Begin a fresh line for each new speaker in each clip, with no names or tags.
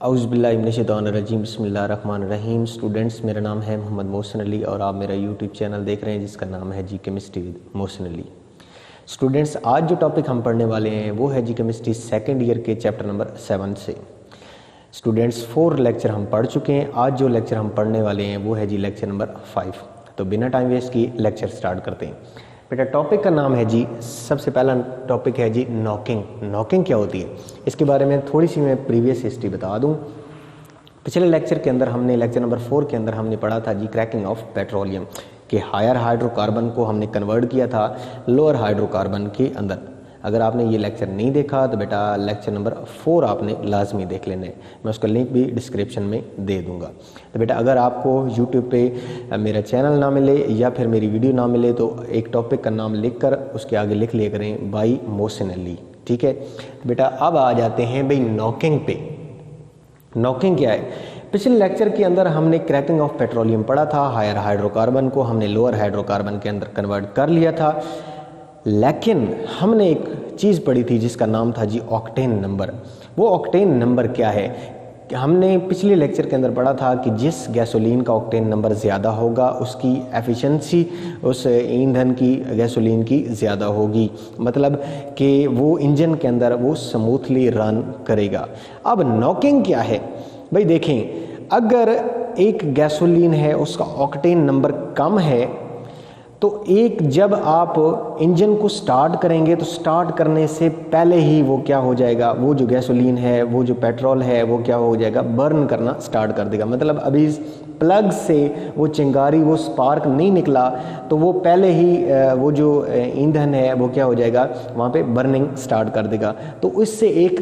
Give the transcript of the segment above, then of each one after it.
औज़ुबिल्लाहिमिनश्शैतानिर्रजीम बिस्मिल्लाहिर्रहमानिर्रहीम। स्टूडेंट्स, मेरा नाम है मोहम्मद मोहसिन अली और आप मेरा यूट्यूब चैनल देख रहे हैं जिसका नाम है जी chemistry with Mohsin Ali. Students, आज जो टॉपिक हम पढ़ने वाले हैं वो है जी केमिस्ट्री सेकेंड ईयर के चैप्टर नंबर 7 से। स्टूडेंट्स, 4 लेक्चर हम पढ़ चुके हैं। आज जो लेक्चर हम पढ़ने वाले हैं वो है जी लेक्चर नंबर 5। तो बिना टाइम वेस्ट किए लेक्चर स्टार्ट करते हैं। बेटा, टॉपिक का नाम है जी, सबसे पहला टॉपिक है जी नॉकिंग। नॉकिंग क्या होती है इसके बारे में थोड़ी सी मैं प्रीवियस हिस्ट्री बता दूं। पिछले लेक्चर के अंदर हमने लेक्चर नंबर 4 के अंदर हमने पढ़ा था जी क्रैकिंग ऑफ पेट्रोलियम, कि हायर हाइड्रोकार्बन को हमने कन्वर्ट किया था लोअर हाइड्रोकार्बन के अंदर। अगर आपने ये लेक्चर नहीं देखा तो बेटा लेक्चर नंबर 4 आपने लाजमी देख लेना है। मैं उसका लिंक भी डिस्क्रिप्शन में दे दूंगा। तो बेटा, अगर आपको यूट्यूब पे मेरा चैनल ना मिले या फिर मेरी वीडियो ना मिले तो एक टॉपिक का नाम लिखकर उसके आगे लिख लिया करें बाई मोहसिन अली, ठीक है। तो बेटा, अब आ जाते हैं भाई नॉकिंग पे। नॉकिंग क्या है? पिछले लेक्चर के अंदर हमने क्रैकिंग ऑफ पेट्रोलियम पढ़ा था। हायर हाइड्रोकार्बन को हमने लोअर हाइड्रोकार्बन के अंदर कन्वर्ट कर लिया था, लेकिन हमने एक चीज़ पढ़ी थी जिसका नाम था जी ऑक्टेन नंबर। वो ऑक्टेन नंबर क्या है? हमने पिछले लेक्चर के अंदर पढ़ा था कि जिस गैसोलीन का ऑक्टेन नंबर ज़्यादा होगा उसकी एफिशिएंसी उस ईंधन की गैसोलीन की ज़्यादा होगी, मतलब कि वो इंजन के अंदर वो स्मूथली रन करेगा। अब नॉकिंग क्या है भाई? देखें, अगर एक गैसोलीन है उसका ऑक्टेन नंबर कम है तो जब आप इंजन को स्टार्ट करेंगे तो स्टार्ट करने से पहले ही वो क्या हो जाएगा, वो जो गैसोलीन है, वो जो पेट्रोल है, वो क्या हो जाएगा, बर्न करना स्टार्ट कर देगा। मतलब अभी प्लग से वो चिंगारी, वो स्पार्क नहीं निकला तो वो पहले ही वो जो ईंधन है वो क्या हो जाएगा, वहाँ पे बर्निंग स्टार्ट कर देगा। तो इससे एक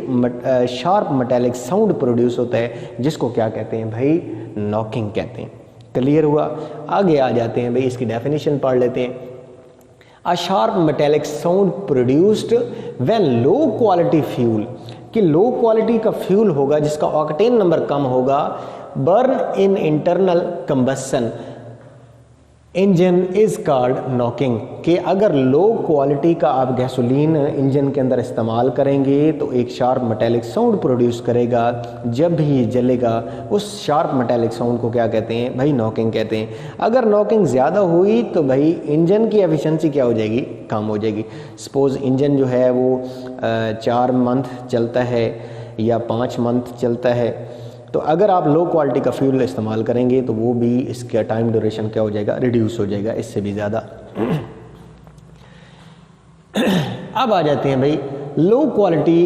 शार्प मेटालिक साउंड प्रोड्यूस होता है जिसको क्या कहते हैं भाई? नॉकिंग कहते हैं। क्लियर हुआ? आगे आ जाते हैं भाई, इसकी डेफिनेशन पढ़ लेते हैं। A sharp metallic sound produced when low quality fuel, कि लो क्वालिटी का फ्यूल होगा जिसका ऑक्टेन नंबर कम होगा, burn in internal combustion engine is called knocking. कि अगर लो क्वालिटी का आप गैसोलीन इंजन के अंदर इस्तेमाल करेंगे तो एक शार्प मेटालिक साउंड प्रोड्यूस करेगा। जब भी ये जलेगा उस शार्प मेटालिक साउंड को क्या कहते हैं भाई? नॉकिंग कहते हैं। अगर नॉकिंग ज़्यादा हुई तो भाई इंजन की एफिशिएंसी क्या हो जाएगी? कम हो जाएगी। सपोज इंजन जो है वो 4 मंथ चलता है या 5 मंथ चलता है, तो अगर आप लो क्वालिटी का फ्यूल इस्तेमाल करेंगे तो वो भी इसका टाइम ड्यूरेशन क्या हो जाएगा? रिड्यूस हो जाएगा इससे भी ज़्यादा। अब आ जाते हैं भाई, low quality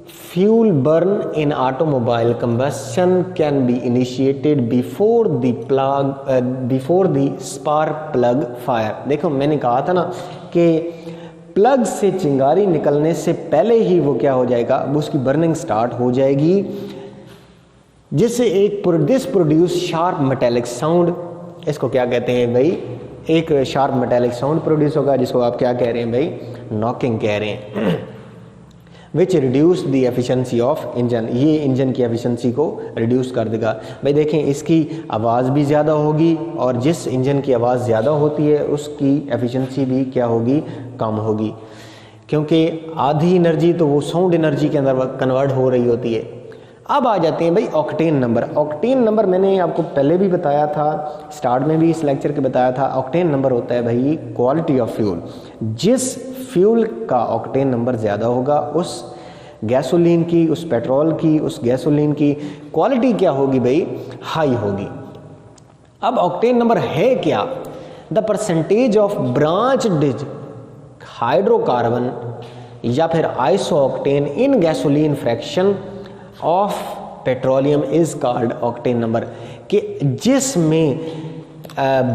fuel burn in automobile combustion can be initiated before the spark plug fire. देखो, मैंने कहा था ना कि प्लग से चिंगारी निकलने से पहले ही वो क्या हो जाएगा, उसकी बर्निंग स्टार्ट हो जाएगी, जिससे this produce sharp metallic sound. इसको क्या कहते हैं भाई? एक शार्प मेटालिक साउंड प्रोड्यूस होगा जिसको आप क्या कह रहे हैं भाई? नॉकिंग कह रहे हैं। Which reduce the efficiency of engine, ये इंजन की एफिशिएंसी को रिड्यूस कर देगा। भाई देखें, इसकी आवाज़ भी ज़्यादा होगी और जिस इंजन की आवाज़ ज़्यादा होती है उसकी एफिशिएंसी भी क्या होगी? कम होगी, क्योंकि आधी एनर्जी तो वो साउंड एनर्जी के अंदर कन्वर्ट हो रही होती है। अब आ जाते हैं भाई ऑक्टेन नंबर। ऑक्टेन नंबर मैंने आपको पहले भी बताया था, स्टार्ट में भी इस लेक्चर के बताया था। ऑक्टेन नंबर होता है भाई क्वालिटी ऑफ फ्यूल। जिस फ्यूल का ऑक्टेन नंबर ज़्यादा होगा उस गैसोलीन की, उस पेट्रोल की, उस गैसोलीन की क्वालिटी क्या होगी भाई? हाई होगी। अब ऑक्टेन नंबर है क्या? The percentage of branched hydrocarbon या फिर isooctane in gasoline fraction of petroleum is called octane number. कि जिसमें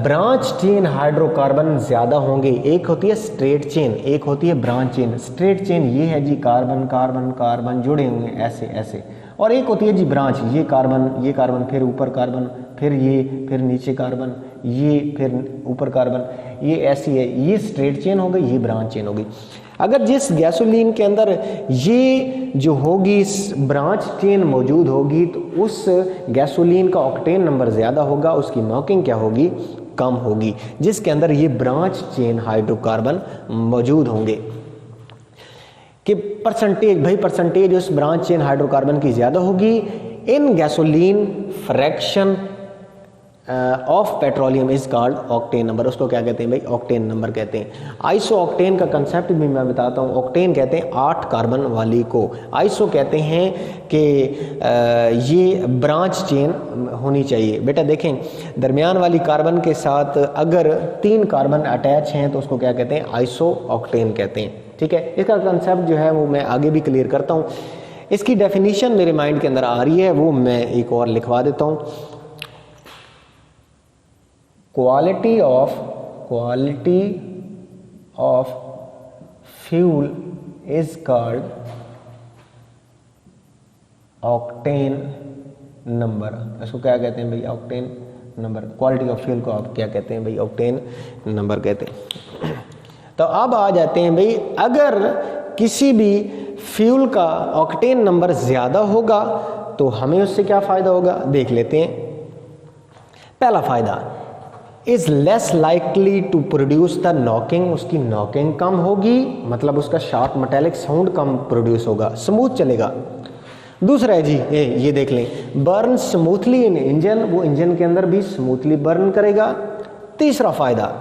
ब्रांच चेन हाइड्रोकार्बन ज़्यादा होंगे। एक होती है स्ट्रेट चेन, एक होती है ब्रांच चेन। स्ट्रेट चेन ये है जी कार्बन कार्बन कार्बन जुड़े होंगे ऐसे ऐसे, और एक होती है जी ब्रांच, ये कार्बन फिर ऊपर कार्बन, फिर ये, फिर नीचे कार्बन, ये फिर ऊपर कार्बन, ये ऐसी है। ये स्ट्रेट चेन हो गई, ये ब्रांच चेन हो गई। अगर जिस गैसोलीन के अंदर ये जो होगी ब्रांच चेन मौजूद होगी तो उस गैसोलीन का ऑक्टेन नंबर ज़्यादा होगा, उसकी नॉकिंग क्या होगी? कम होगी। जिसके अंदर ये ब्रांच चेन हाइड्रोकार्बन मौजूद होंगे। कि परसेंटेज, भाई परसेंटेज उस ब्रांच चेन हाइड्रोकार्बन की ज़्यादा होगी in gasoline fraction of petroleum is called octane number. उसको क्या कहते हैं भाई? ऑक्टेन नंबर कहते हैं। आइसो ऑक्टेन का कंसेप्ट भी मैं बताता हूँ। ऑक्टेन कहते हैं 8 कार्बन वाली को। आइसो कहते हैं कि ये ब्रांच चेन होनी चाहिए। बेटा देखें, दरमियान वाली कार्बन के साथ अगर 3 कार्बन अटैच हैं तो उसको क्या कहते हैं? आइसो ऑक्टेन कहते हैं। ठीक है, इसका कंसेप्ट जो है वो मैं आगे भी क्लियर करता हूँ। इसकी डेफिनेशन मेरे माइंड के अंदर आ रही है, वो मैं एक और लिखवा देता हूँ। Quality of fuel is called octane number. इसको क्या कहते हैं भाई? Octane number. Quality of fuel को आप क्या कहते हैं भाई? ऑक्टेन नंबर कहते हैं। तो अब आ जाते हैं भाई, अगर किसी भी फ्यूल का ऑक्टेन नंबर ज्यादा होगा तो हमें उससे क्या फायदा होगा, देख लेते हैं। पहला फायदा, is less likely to produce the knocking, उसकी नॉकिंग कम होगी, मतलब उसका शार्प मेटेलिक साउंड कम प्रोड्यूस होगा, स्मूथ चलेगा। दूसरा है जी, ये देख लें, बर्न स्मूथली इन इंजन, वो इंजन के अंदर भी स्मूथली बर्न करेगा। तीसरा फायदा,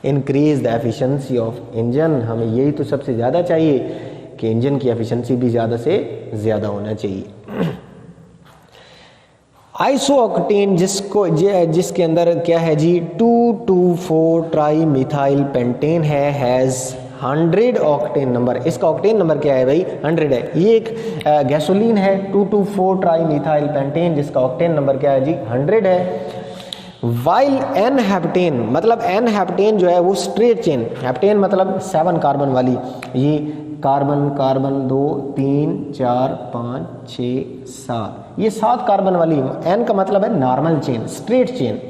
increase the efficiency of engine, हमें यही तो सबसे ज़्यादा चाहिए कि इंजन की एफिशिएंसी भी ज़्यादा से ज़्यादा होना चाहिए। आइसोऑक्टेन जिसके अंदर क्या है जी, 2,2,4 ट्राई मिथाइल पेंटेन है, हैज़ 100 ऑक्टेन नंबर। इसका ऑक्टेन नंबर क्या है भाई? 100 है। ये एक गैसोलीन है 2,2,4 ट्राई मिथाइल पेंटेन, जिसका ऑक्टेन नंबर क्या है जी? 100 है। वाइल एन हेप्टेन, मतलब एन हेप्टेन जो है वो स्ट्रेट चेन, हेप्टेन मतलब 7 कार्बन वाली, ये कार्बन कार्बन 2 3 4 5 6 7, ये 7 कार्बन वाली, एन का मतलब है नॉर्मल चेन, स्ट्रेट चेन।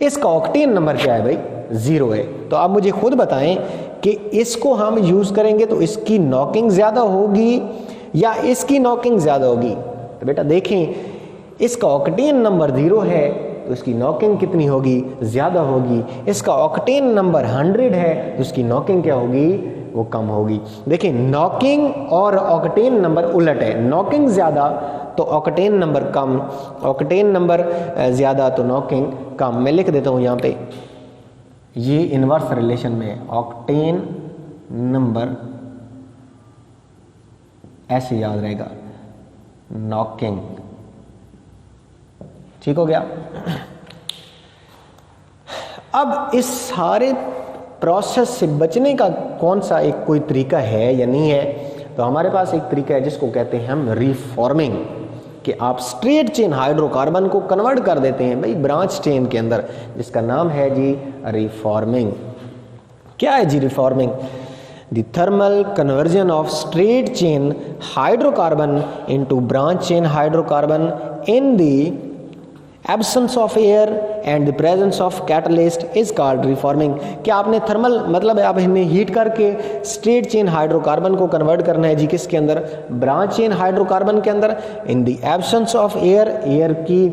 इसका ऑक्टेन नंबर क्या है भाई? 0 है। तो आप मुझे खुद बताएं कि इसको हम यूज करेंगे तो इसकी नॉकिंग ज्यादा होगी या इसकी नॉकिंग ज्यादा होगी? तो बेटा देखें, इसका ऑक्टेन नंबर 0 है तो इसकी नॉकिंग कितनी होगी? ज्यादा होगी। इसका ऑक्टेन नंबर 100 है तो इसकी नॉकिंग क्या होगी? वो कम होगी। देखिए, नॉकिंग और ऑक्टेन नंबर उलट है, नॉकिंग ज्यादा तो ऑक्टेन नंबर कम, ऑक्टेन नंबर ज्यादा तो नॉकिंग कम। मैं लिख देता हूं यहां पे, ये इनवर्स रिलेशन में है। ऑक्टेन नंबर ऐसे याद रहेगा, नॉकिंग। ठीक हो गया। अब इस सारे प्रोसेस से बचने का कौन सा एक कोई तरीका है या नहीं है? तो हमारे पास एक तरीका है जिसको कहते हैं हम रिफॉर्मिंग, कि आप स्ट्रेट चेन हाइड्रोकार्बन को कन्वर्ट कर देते हैं भाई ब्रांच चेन के अंदर, जिसका नाम है जी रिफॉर्मिंग। क्या है जी reforming? The thermal conversion of straight chain hydrocarbon into branch chain hydrocarbon in the absence of air and the presence of catalyst is called reforming. क्या आपने थर्मल मतलब आप इन्हें हीट करके स्ट्रेट चेन हाइड्रोकार्बन को कन्वर्ट करना है जी किसके अंदर? ब्रांच चेन हाइड्रोकार्बन के अंदर। इन the absence of air, air की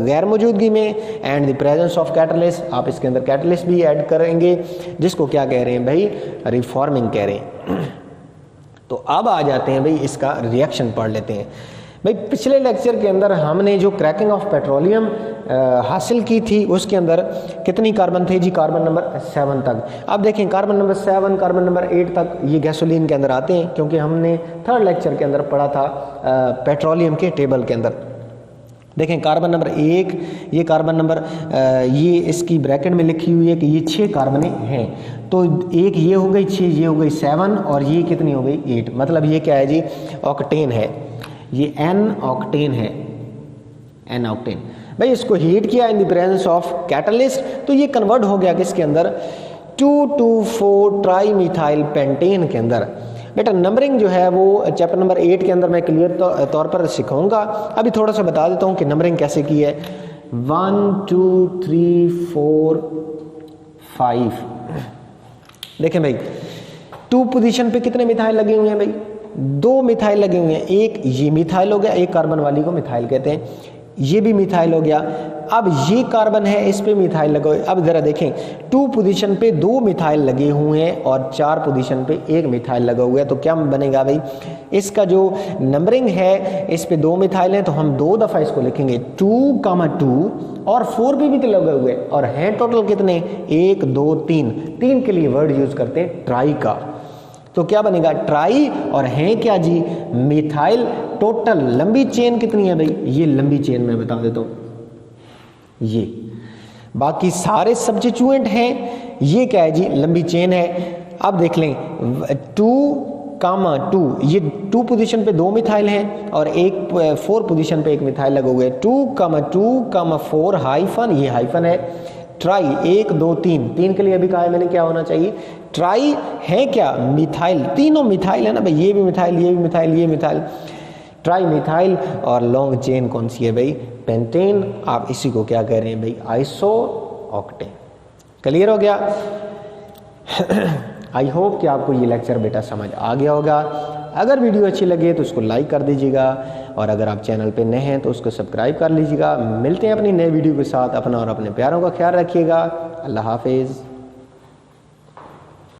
गैर मौजूदगी में, and the presence of catalyst, आप इसके अंदर कैटलिस्ट भी ऐड करेंगे, जिसको क्या कह रहे हैं भाई? रिफॉर्मिंग कह रहे हैं। तो अब आ जाते हैं भाई, इसका रिएक्शन पढ़ लेते हैं। भाई पिछले लेक्चर के अंदर हमने जो क्रैकिंग ऑफ पेट्रोलियम हासिल की थी उसके अंदर कितनी कार्बन थे जी? कार्बन नंबर 7 तक। अब देखें, कार्बन नंबर 7 कार्बन नंबर 8 तक ये गैसोलीन के अंदर आते हैं, क्योंकि हमने 3rd लेक्चर के अंदर पढ़ा था पेट्रोलियम के टेबल के अंदर। देखें, कार्बन नंबर 1, ये कार्बन नंबर ये इसकी ब्रैकेट में लिखी हुई है कि ये 6 कार्बनें हैं, तो एक ये हो गई 6, ये हो गई 7 और ये कितनी हो गई 8, मतलब ये क्या है जी? ऑक्टेन है, ये एन ऑक्टेन है, एन ऑक्टेन। भाई इसको हीट किया in the presence of catalyst तो ये कन्वर्ट हो गया किसके अंदर? 2,2,4 ट्राई मिथाइल पेंटेन के अंदर। बेटा नंबरिंग जो है वो चैप्टर नंबर 8 के अंदर मैं क्लियर तौर पर सिखाऊंगा। अभी थोड़ा सा बता देता हूँ कि नंबरिंग कैसे की है। 1 2 3 4 5। देखें भाई, 2 पोजीशन पे कितने मिथाइल लगे हुए हैं भाई? 2 मिथाइल लगे हुए हैं। एक ये मिथाइल हो गया, एक कार्बन वाली को मिथाइल कहते हैं। ये भी मिथाइल हो गया। अब ये कार्बन है, इस पे मिथाइल लगा हुआ है। अब जरा देखें 2 पोजीशन पे 2 मिथाइल लगे हुए हैं और 4 पोजीशन पे 1 मिथाइल लगा हुआ है, तो क्या बनेगा भाई, इसका जो नंबरिंग है इस पे 2 मिथाइल हैं तो हम 2 दफ़ा इसको लिखेंगे 2,2 और 4 पे भी तो लगे हुए और हैं टोटल कितने 1 2 3, 3 के लिए वर्ड यूज करते हैं ट्राई का। तो क्या बनेगा ट्राई और हैं क्या जी मिथाइल। टोटल लंबी चेन कितनी है भाई, ये लंबी चेन मैं बता देता हूं, ये बाकी सारे सब्स्टिट्यूएंट हैं, ये क्या है जी लंबी चेन है। अब देख लें 2,2 ये 2 पोजीशन पे 2 मिथाइल हैं और 4 पोजीशन पे 1 मिथाइल लगा हुआ है। 2,2,4 हाइफन, ये हाइफन है। ट्राई 1 2 3, 3 के लिए अभी कहा है मैंने क्या होना चाहिए ट्राई है क्या मिथाइल, तीनों मिथाइल है ना भाई, ये भी मिथाइल ये भी मिथाइल ये मिथाइल, ट्राई मिथाइल। और लॉन्ग चेन कौन सी है भाई पेंटेन, आप इसी को क्या कह रहे हैं भाई आइसो ऑक्टेन। क्लियर हो गया। आई होप कि आपको ये लेक्चर बेटा समझ आ गया होगा। अगर वीडियो अच्छी लगे तो उसको लाइक कर दीजिएगा और अगर आप चैनल पे नए हैं तो उसको सब्सक्राइब कर लीजिएगा। मिलते हैं अपनी नए वीडियो के साथ। अपना और अपने प्यारों का ख्याल रखिएगा। अल्लाह हाफिज़।